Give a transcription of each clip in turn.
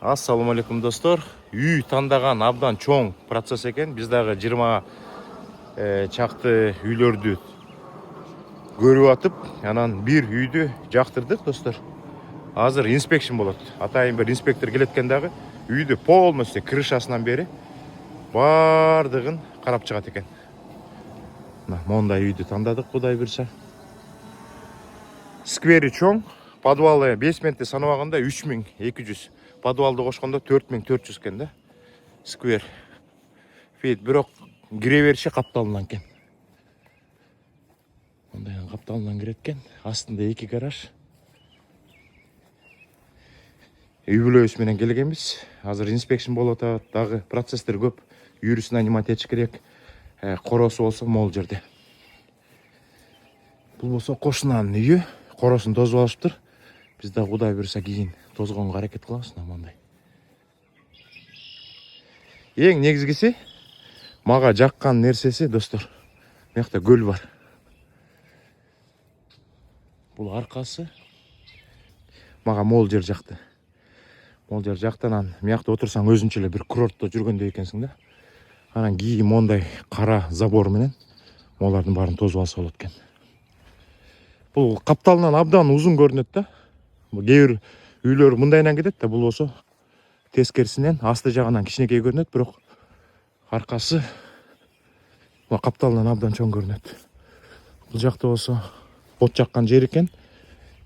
Ассаламу алейкум достор. Үй тандаган абдан чоң процесс экен. Биз дагы 20 чакты үйлөрдү көрүп атып, анан бир үйдү жактырдык достор. Азыр инспекшн болот. Атайын бир инспектор келеткен дагы үйдү полностью крышасынан бери бардыгын карап чыгат экен. Мондай үйдү тандадык, Кудай буйрса. Сквери чоң, подвалы бесментти санабаганда 3200. Подвалды кошкондо 4400 экен да. Сквер. Фит, бирок кире бериши капталган экен. Мындай капталган кирет экен. Астында 2 гараж. Үй бүлөбүз менен келгенбиз. Азыр инспекшн болуп атат, дагы процесстер көп. Юрист нанимать этиш керек. Коросу болсо могул жерде. Бул болсо кошунанын үйү. Коросун тозуп алышыптыр. Биз да Кудай буйрса кийин тозгонго аракет кылабыз мындай. Эң негизгиси мага жаккан нерсеси достор. Мыякта көл бар. Бул аркасы мага могул жер жакты. Могул жер жактан мыякта отурсаң өзүнчө эле бир курортто жүргөндөй экенсиң да. Анан кийин мондай кара забор менен молардын баарын тозуп алса болот экен. Бул капталынан абдан узун көрүнөт да. Кээ бир үйлөр мындайынан кетет да, бул болсо тескерисинен асты жагынан кичинекей көрүнөт, бирок аркасы капталынан абдан чоң көрүнөт. Бул жакта болсо от жаккан жер экен.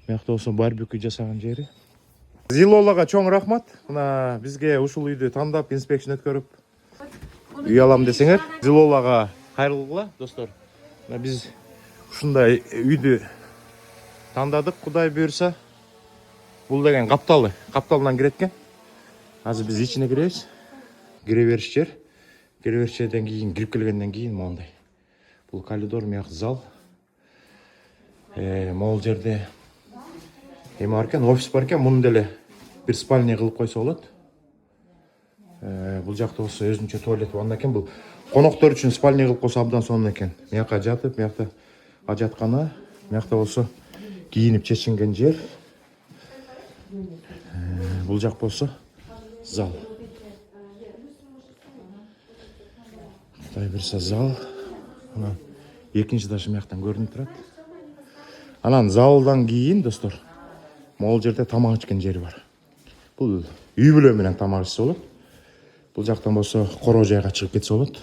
Мыякта болсо барбекю жасаган жери. Зилолага чоң рахмат. Мына бизге ушул үйдү тандап, инспекшн өткөрүп үй алам десеңер, Зилолага кайрылгыла достор. Биз ушундай үйдү тандадык, Кудай буйрса. Бул деген капталынан кирет экен. Азыр биз ичине киребиз. Кире бериш жер. Кире бериш жерден кийин кирип келгенден кийин мондай. Бул коридор, мыяк зал. Могул жерде эме бар экен, офис бар экен. Муну деле бир спальня кылып койсо болот. Бул жакта болсо өзүнчө туалет ванна экен. Бул коноктор үчүн спальня кылып койсо абдан сонун экен. Мыякка жатып, мыякта ажаткана, мыякта болсо кийинип чечинген жер. Бул жак болсо зал. Кудай буйрса зал. Анан экинчи этаж мыяктан көрүнүп турат. Анан залдан кийин достор, могул жерде тамак ичкен жери бар. Бул үй бүлө менен тамак ичсе болот. Бул жактан болсо короо жайга чыгып кетсе болот.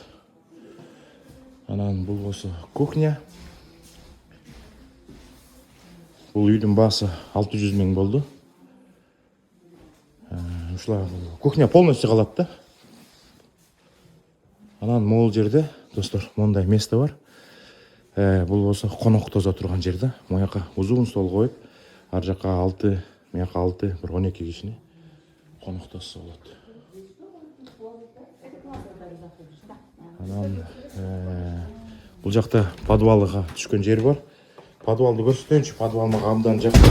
Анан бул болсо кухня. Бул үйдүн баасы 600 000 болду. Ушла кухня полностью калат да. Анан могул жерде достор мондай место бар. Бул болсо конок тозо турган жер да. Мояка узун стол коюп, ар жака 6, мыяка 6, бир 12 кишини конок тозсо болот. Анан бул жакта подвалга түшкөн жер бар. Подвалды көрсөтөйүнчү. Подвал мага абдан жакты.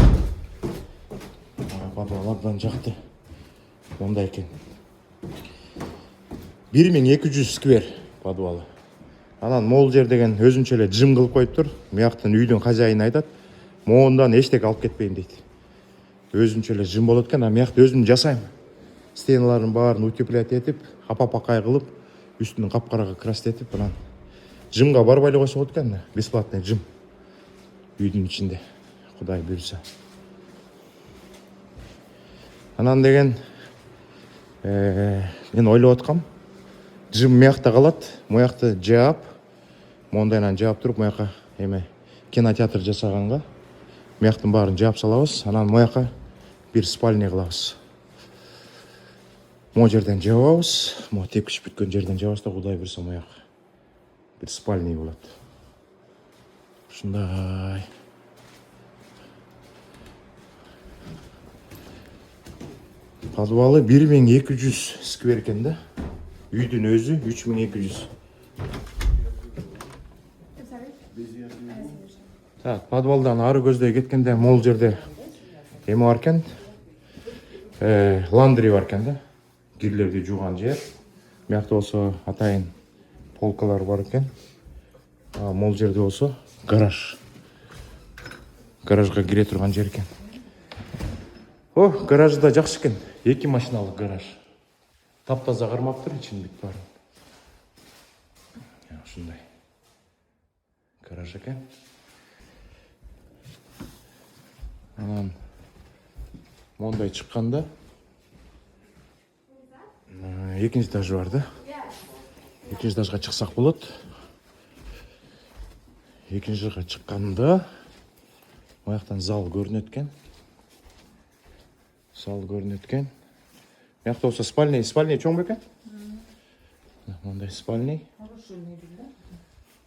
Подвал абдан жакты. Мондай экен. 1200 сквер подвалы. Анан могул жер деген өзүнчө эле жым кылып коюптур. Мыяктан үйдүн хозяйыны айтат, моундан эчтеке алып кетпейм дейт. Өзүнчө эле жым болот экен, а мыякта өзүм жасайм. Стеналарын баарын утеплять этип, апа-пакай кылып, үстүн капкарага крастетип, анан жымга барбай эле койсо болот экен. Бесплатный жым. Үйдүн ичинде. Кудай буйрса. Анан деген мен ойлоп аткам, жым мыякта калат, мыякты жаап, мондайынан жаап туруп, мыяка эме кинотеатр жасаганга мыяктын баарын жаап салабыз. Анан мыяка бир спальня кылабыз. Могу жерден жабабыз, могу тепкич бүткөн жерден жабабыз да, Кудай буйрса мыяк бир спальня болот. Ушундай. Подвалы 1200 сквер экен да. Үйдүн өзү 3200. Так, подвалдан ары көздөй кеткенде могул жерде эме бар экен. Ландри бар экен да. Кирлерди жууган жер. Мыякта болсо атайын полкалар бар экен. Могул жерде болсо гараж. Гаражга кире турган жер экен. Гаражда жакшы экен. 2 машиналык гараж. Таптаза кармаптыр ичин бүт барын. Ушундай гараж экен. Анан мондай чыкканда экинчи этажы бар да. Экинчи этажга чыксак болот. Экинчи этажга чыкканда аяктан зал көрүнөт экен. Зал көрүнөт экен. Мыякта болсо спальня чоң бекен? Мондай спальня.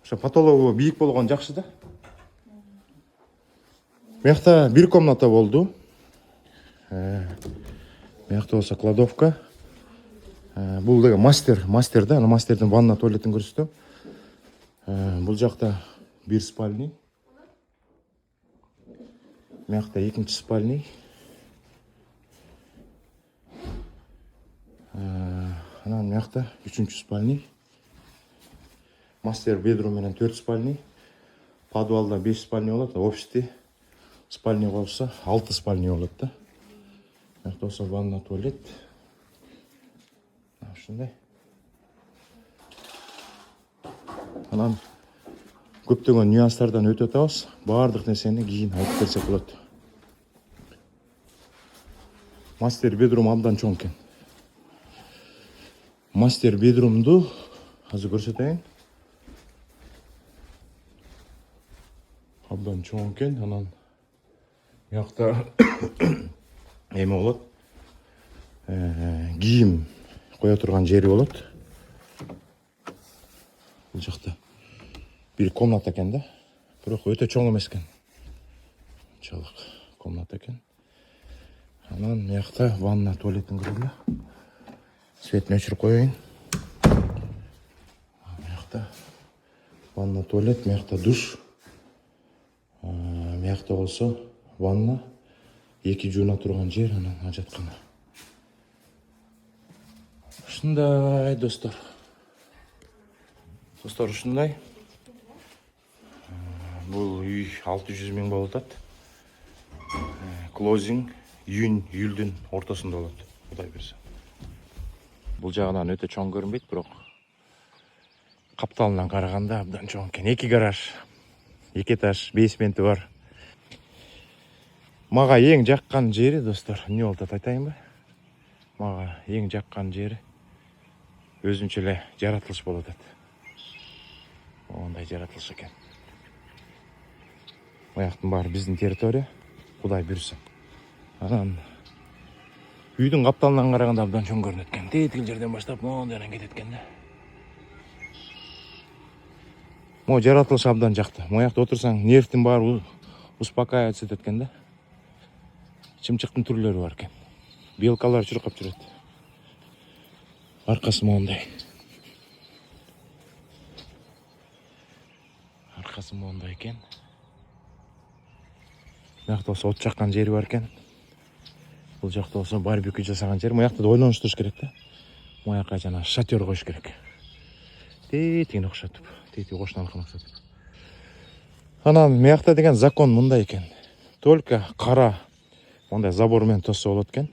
Ошо потологу бийик болгон жакшы да. Мыякта бир комната болду. Мыякта болсо кладовка. Бул деген мастер да, ана мастердин ванна туалетин көрсөтөм. Бул жакта бир спальня. Мыякта экинчи спальня. Анан мыякта үчүнчү спальня. Мастер бедрум менен 4 спальня. Подвалда 5 спальня болот, офисте спальня болсо 6 спальня болот да. Мыякта болсо ванна туалет. Ушундай. Анан көптөгөн нюанстардан өтүп атабыз. Баардык нерсени кийин айтып берсек болот. Мастер бедрум абдан чоң экен. Мастер бедрумду азыр көрсөтөйүн. Абдан чоң экен. Анан мыякта эме болот. Кийим кое турган жери болот. Бул жакта бир комната экен да. Бирок өтө чоң эмес экен. Чалык комната экен. Анан мыякта ванна туалетин көрөлү. Светин өчүрүп коеюн. Мыякта ванна туалет, мыякта душ. Мыякта болсо ванна, 2 жууна турган жер, анан ажаткана. Ушундай достор. Достор ушундай. Бул үй 600 000 болуп атат. Клозинг июнь-июлдун ортосунда болот. Кудай берсе. Бул жагынан өтө чоң көрүнбөйт, бирок капталынан караганда абдан чоң экен. 2 гараж, 2 этаж, бейсменти бар. Мага эң жаккан жери, достор, эмне болуп атат айтайынбы? Мага эң жаккан жери өзүнчө эле жаратылыш болуп атат. Ондай жаратылыш экен. Аяктын баары биздин территория, Кудай буйрса. Анан үйдүн капталынан караганда абдан чоң көрүнөт экен. Тетиги жерден баштап мондайдан кетет экен да. Мо жаратылыш абдан жакты. Моякта отурсаң, нервтин баары успокаиваться этет экен да. Чымчыктын түрлөрү бар экен. Белкалар чуркап жүрөт. Аркасы мондай. Аркасы мондай экен. Мыякта болсо от жаккан жери бар экен. Бул жакта болсо барбекю жасаган жер. Моякта да ойлонуштуруш керек да. Мояка жана шатер коюш керек. Тетигине окшотуп, тетиги кошуналыкына окшотуп. Анан мыякта деген закон мындай экен. Только кара мондай забор менен тосса болот экен.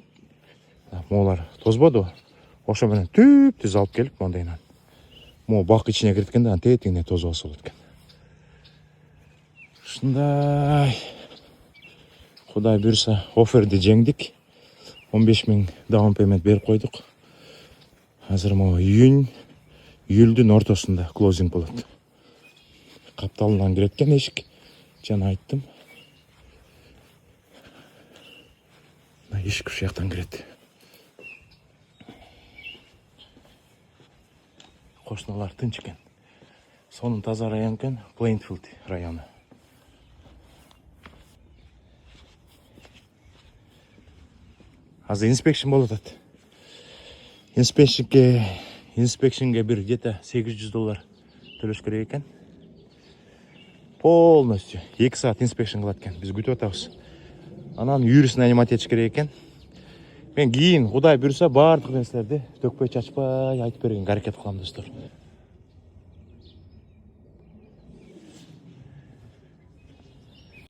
Молар тозбоду. Ошо менен түп-түз алып келип мондайынан. Мо бак ичине кирет экен да, тетигине тозуп алса болот экен. Ушундай. Кудай буйрса, оферди жеңдик. 15 000 даун пеймент берип койдук. Азыр мо июлдун ортосунда клозинг болот. Капталынан кирет экен эшик. Жана айттым. Эшик ушул жактан кирет. Кошуналар тынч экен. Сонун таза район экен, Плейнфилд району. Азыр инспекшн болуп атат. Инспекшнге бир где-то $800 төлөш керек экен. Полностью 2 саат инспекшн кылат экен. Биз күтүп атабыз. Анан юрист нанимать этиш керек экен. Мен кийин Кудай буйрса баардык нерселерди төкпөй чачпай айтып бергенге аракет кылам, достор.